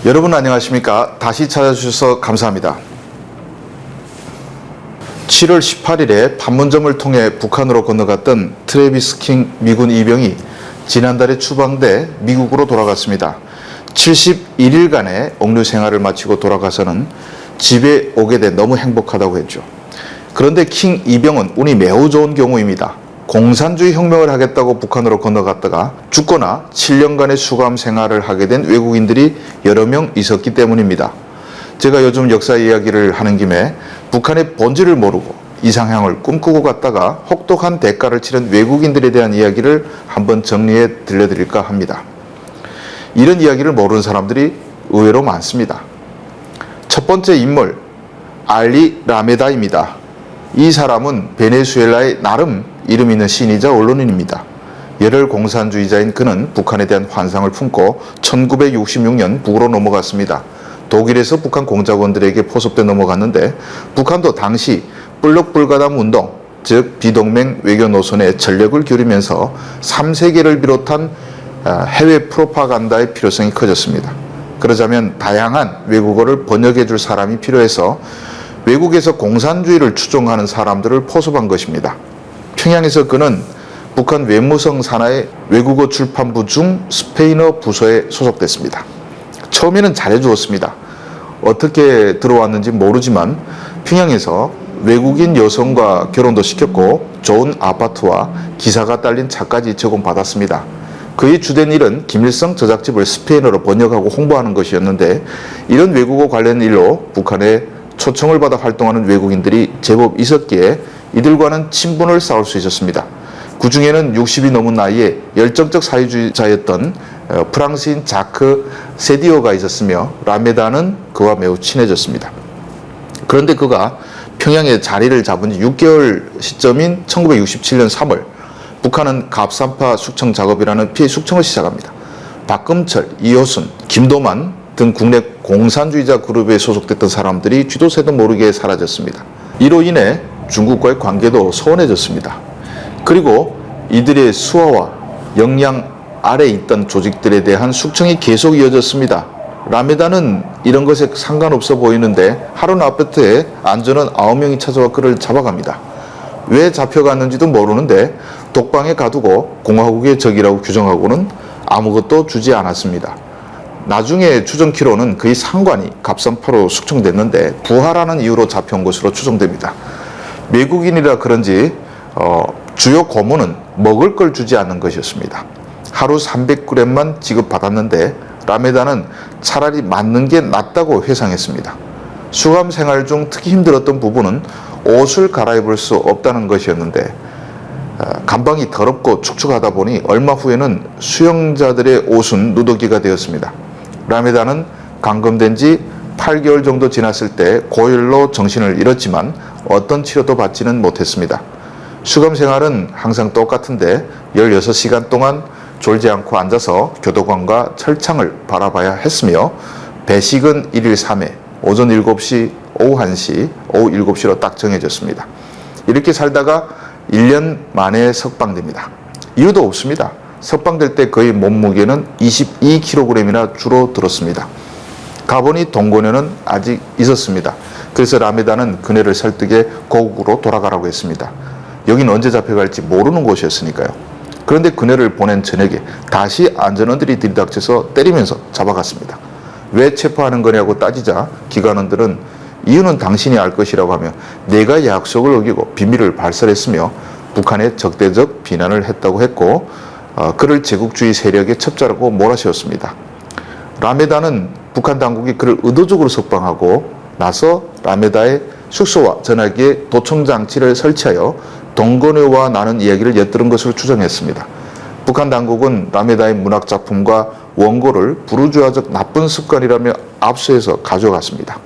여러분 안녕하십니까? 다시 찾아주셔서 감사합니다. 7월 18일에 판문점을 통해 북한으로 건너갔던 트래비스 킹 미군 이병이 지난달에 추방돼 미국으로 돌아갔습니다. 71일간의 억류 생활을 마치고 돌아가서는 집에 오게 돼 너무 행복하다고 했죠. 그런데 킹 이병은 운이 매우 좋은 경우입니다. 공산주의 혁명을 하겠다고 북한으로 건너갔다가 죽거나 7년간의 수감 생활을 하게 된 외국인들이 여러 명 있었기 때문입니다. 제가 요즘 역사 이야기를 하는 김에 북한의 본질을 모르고 이상향을 꿈꾸고 갔다가 혹독한 대가를 치른 외국인들에 대한 이야기를 한번 정리해 들려드릴까 합니다. 이런 이야기를 모르는 사람들이 의외로 많습니다. 첫 번째 인물, 알리 라메다입니다. 이 사람은 베네수엘라의 나름 이름 있는 시인이자 언론인입니다. 열혈 공산주의자인 그는 북한에 대한 환상을 품고 1966년 북으로 넘어갔습니다. 독일에서 북한 공작원들에게 포섭돼 넘어갔는데 북한도 당시 블록불가담 운동, 즉 비동맹 외교 노선에 전력을 기울이면서 3세계를 비롯한 해외 프로파간다의 필요성이 커졌습니다. 그러자면 다양한 외국어를 번역해 줄 사람이 필요해서 외국에서 공산주의를 추종하는 사람들을 포섭한 것입니다. 평양에서 그는 북한 외무성 산하의 외국어 출판부 중 스페인어 부서에 소속됐습니다. 처음에는 잘해주었습니다. 어떻게 들어왔는지 모르지만 평양에서 외국인 여성과 결혼도 시켰고 좋은 아파트와 기사가 딸린 차까지 제공받았습니다. 그의 주된 일은 김일성 저작집을 스페인어로 번역하고 홍보하는 것이었는데 이런 외국어 관련 일로 북한에 초청을 받아 활동하는 외국인들이 제법 있었기에 이들과는 친분을 쌓을 수 있었습니다. 그 중에는 60이 넘은 나이에 열정적 사회주의자였던 프랑스인 자크 세디오가 있었으며 라메다는 그와 매우 친해졌습니다. 그런데 그가 평양에 자리를 잡은 지 6개월 시점인 1967년 3월 북한은 갑산파 숙청 작업이라는 피해 숙청을 시작합니다. 박금철, 이호순, 김도만 등 국내 공산주의자 그룹에 소속됐던 사람들이 쥐도 새도 모르게 사라졌습니다. 이로 인해 중국과의 관계도 소원해졌습니다. 그리고 이들의 수하와 역량 아래에 있던 조직들에 대한 숙청이 계속 이어졌습니다. 라메다는 이런 것에 상관없어 보이는데 하루는 아파트에 안전원 9명이 찾아와 그를 잡아갑니다. 왜 잡혀갔는지도 모르는데 독방에 가두고 공화국의 적이라고 규정하고는 아무것도 주지 않았습니다. 나중에 추정키로는 그의 상관이 갑산파로 숙청됐는데 부하라는 이유로 잡혀온 것으로 추정됩니다. 외국인이라 그런지 주요 고문은 먹을 걸 주지 않는 것이었습니다. 하루 300g만 지급받았는데 라메다는 차라리 맞는 게 낫다고 회상했습니다. 수감 생활 중 특히 힘들었던 부분은 옷을 갈아입을 수 없다는 것이었는데 감방이 더럽고 축축하다 보니 얼마 후에는 수용자들의 옷은 누더기가 되었습니다. 라메다는 감금된 지 8개월 정도 지났을 때 고열로 정신을 잃었지만 어떤 치료도 받지는 못했습니다. 수감 생활은 항상 똑같은데 16시간 동안 졸지 않고 앉아서 교도관과 철창을 바라봐야 했으며 배식은 1일 3회, 오전 7시, 오후 1시, 오후 7시로 딱 정해졌습니다. 이렇게 살다가 1년 만에 석방됩니다. 이유도 없습니다. 석방될 때 그의 몸무게는 22kg이나 줄어들었습니다. 가보니 동거녀는 아직 있었습니다. 그래서 라메다는 그네를 설득해 고국으로 돌아가라고 했습니다. 여긴 언제 잡혀갈지 모르는 곳이었으니까요. 그런데 그네를 보낸 저녁에 다시 안전원들이 들이닥쳐서 때리면서 잡아갔습니다. 왜 체포하는 거냐고 따지자 기관원들은 이유는 당신이 알 것이라고 하며 내가 약속을 어기고 비밀을 발설했으며 북한에 적대적 비난을 했다고 했고 그를 제국주의 세력의 첩자라고 몰아세웠습니다. 라메다는 북한 당국이 그를 의도적으로 석방하고 나서 라메다의 숙소와 전화기에 도청장치를 설치하여 동거녀와 나눈 이야기를 엿들은 것으로 추정했습니다. 북한 당국은 라메다의 문학작품과 원고를 부르주아적 나쁜 습관이라며 압수해서 가져갔습니다.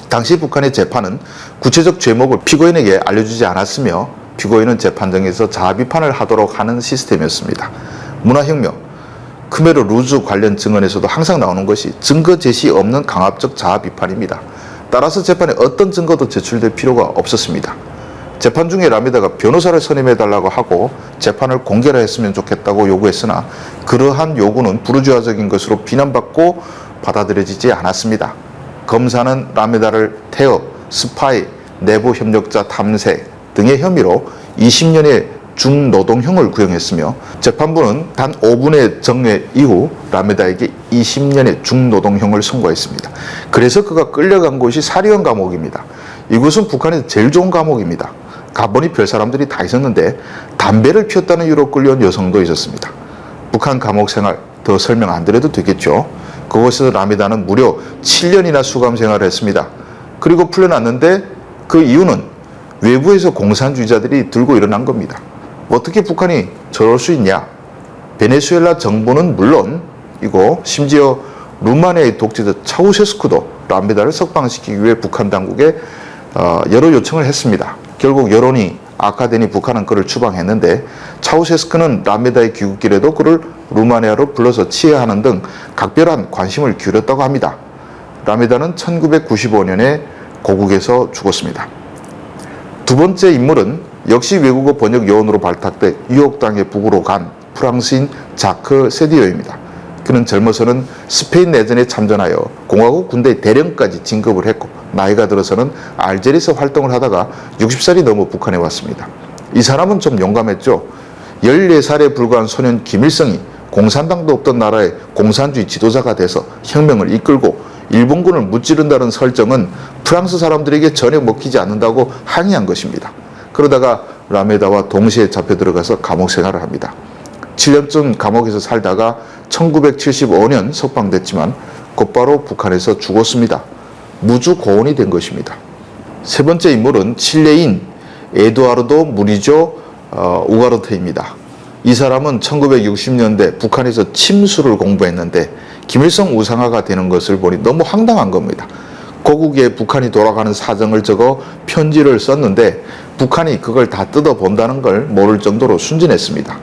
당시 북한의 재판은 구체적 죄목을 피고인에게 알려주지 않았으며 피고인은 재판정에서 자아 비판을 하도록 하는 시스템이었습니다. 문화혁명, 크메르 루즈 관련 증언에서도 항상 나오는 것이 증거 제시 없는 강압적 자아 비판입니다. 따라서 재판에 어떤 증거도 제출될 필요가 없었습니다. 재판 중에 라메다가 변호사를 선임해달라고 하고 재판을 공개라 했으면 좋겠다고 요구했으나 그러한 요구는 부르주아적인 것으로 비난받고 받아들여지지 않았습니다. 검사는 라메다를 태업, 스파이, 내부 협력자 탐색 등의 혐의로 20년의 중노동형을 구형했으며 재판부는 단 5분의 정회 이후 라메다에게 20년의 중노동형을 선고했습니다. 그래서 그가 끌려간 곳이 사리원 감옥입니다. 이곳은 북한에서 제일 좋은 감옥입니다. 가보니 별 사람들이 다 있었는데 담배를 피웠다는 이유로 끌려온 여성도 있었습니다. 북한 감옥 생활 더 설명 안 드려도 되겠죠. 그곳에서 라메다는 무려 7년이나 수감 생활을 했습니다. 그리고 풀려났는데 그 이유는 외부에서 공산주의자들이 들고 일어난 겁니다. 어떻게 북한이 저럴 수 있냐? 베네수엘라 정부는 물론이고 심지어 루마니아의 독재자 차우셰스쿠도 라메다를 석방시키기 위해 북한 당국에 여러 요청을 했습니다. 결국 여론이 악화되니 북한은 그를 추방했는데 차우셰스쿠는 라메다의 귀국길에도 그를 루마니아로 불러서 치하하는 등 각별한 관심을 기울였다고 합니다. 라메다는 1995년에 고국에서 죽었습니다. 두 번째 인물은 역시 외국어 번역 요원으로 발탁돼 유혹당해 북으로 간 프랑스인 자크 세디오입니다. 그는 젊어서는 스페인 내전에 참전하여 공화국 군대 대령까지 진급을 했고 나이가 들어서는 알제리에서 활동을 하다가 60살이 넘어 북한에 왔습니다. 이 사람은 좀 용감했죠. 14살에 불과한 소년 김일성이 공산당도 없던 나라의 공산주의 지도자가 돼서 혁명을 이끌고 일본군을 무찌른다는 설정은 프랑스 사람들에게 전혀 먹히지 않는다고 항의한 것입니다. 그러다가 라메다와 동시에 잡혀 들어가서 감옥 생활을 합니다. 7년쯤 감옥에서 살다가 1975년 석방됐지만 곧바로 북한에서 죽었습니다. 무주 고원이 된 것입니다. 세 번째 인물은 칠레인 에두아르도 무리조 우가르테입니다. 이 사람은 1960년대 북한에서 침수를 공부했는데 김일성 우상화가 되는 것을 보니 너무 황당한 겁니다. 고국에 북한이 돌아가는 사정을 적어 편지를 썼는데 북한이 그걸 다 뜯어본다는 걸 모를 정도로 순진했습니다.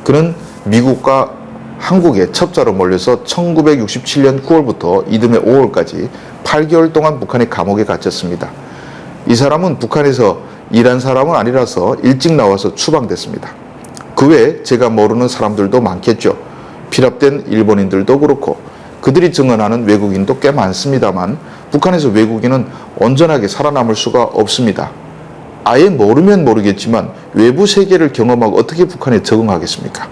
그는 미국과 한국에 첩자로 몰려서 1967년 9월부터 이듬해 5월까지 8개월 동안 북한의 감옥에 갇혔습니다. 이 사람은 북한에서 일한 사람은 아니라서 일찍 나와서 추방됐습니다. 그 외에 제가 모르는 사람들도 많겠죠. 피랍된 일본인들도 그렇고 그들이 증언하는 외국인도 꽤 많습니다만 북한에서 외국인은 온전하게 살아남을 수가 없습니다. 아예 모르면 모르겠지만 외부 세계를 경험하고 어떻게 북한에 적응하겠습니까?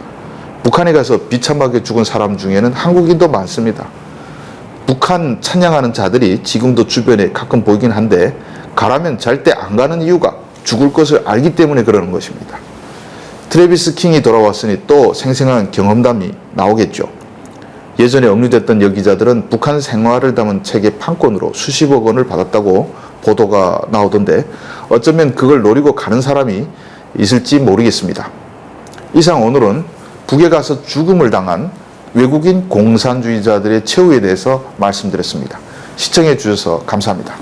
북한에 가서 비참하게 죽은 사람 중에는 한국인도 많습니다. 북한 찬양하는 자들이 지금도 주변에 가끔 보이긴 한데 가라면 절대 안 가는 이유가 죽을 것을 알기 때문에 그러는 것입니다. 트래비스 킹이 돌아왔으니 또 생생한 경험담이 나오겠죠. 예전에 억류됐던 여기자들은 북한 생활을 담은 책의 판권으로 수십억 원을 받았다고 보도가 나오던데 어쩌면 그걸 노리고 가는 사람이 있을지 모르겠습니다. 이상 오늘은 북에 가서 죽음을 당한 외국인 공산주의자들의 최후에 대해서 말씀드렸습니다. 시청해 주셔서 감사합니다.